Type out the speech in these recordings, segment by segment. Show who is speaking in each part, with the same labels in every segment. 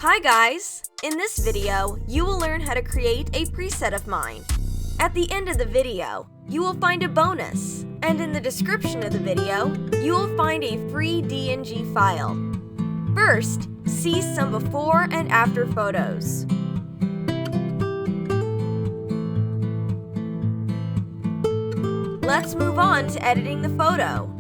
Speaker 1: Hi guys! In this video, you will learn how to create a preset of mine. At the end of the video, you will find a bonus, and in the description of the video, you will find a free DNG file. First, see some before and after photos. Let's move on to editing the photo.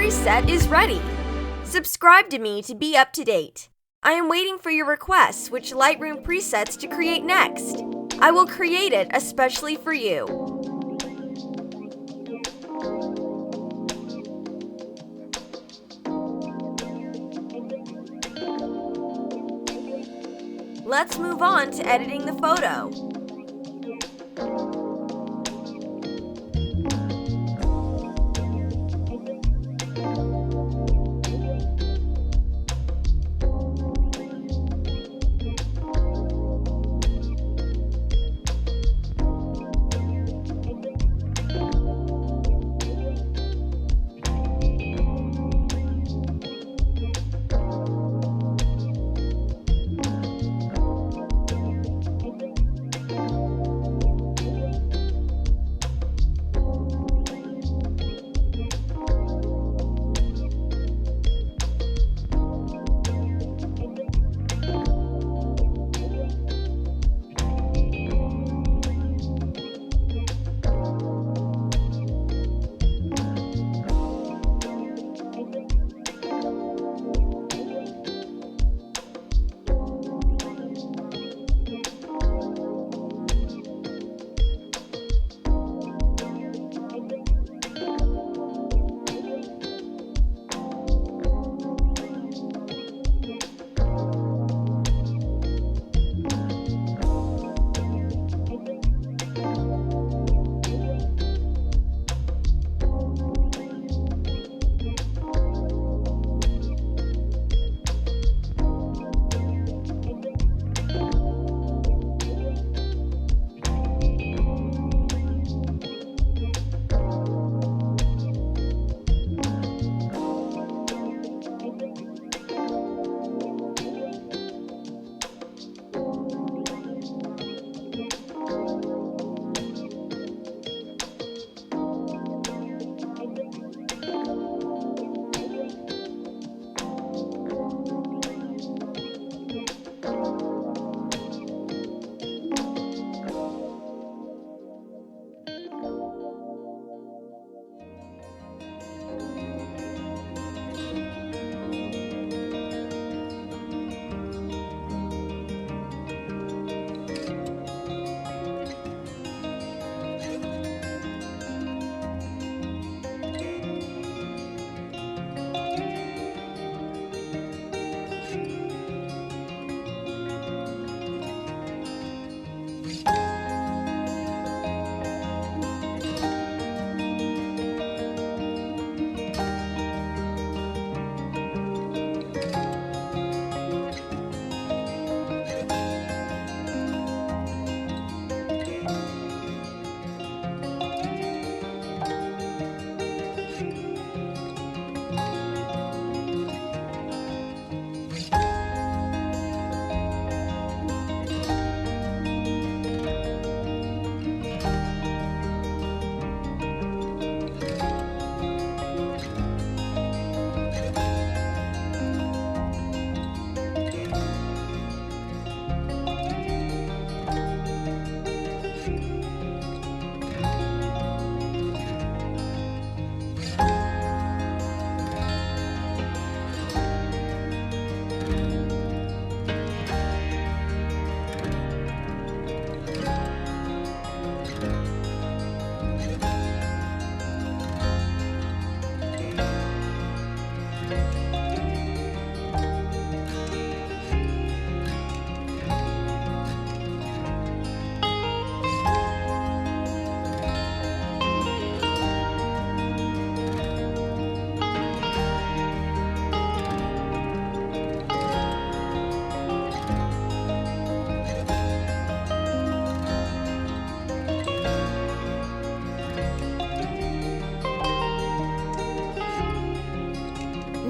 Speaker 1: preset is ready. Subscribe to me to be up to date. I am waiting for your requests which Lightroom presets to create next. I will create it especially for you. Let's move on to editing the photo.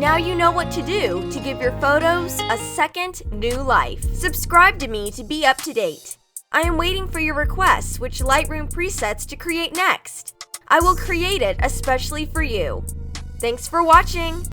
Speaker 1: Now you know what to do to give your photos a second new life. Subscribe to me to be up to date. I am waiting for your requests which Lightroom presets to create next. I will create it especially for you. Thanks for watching!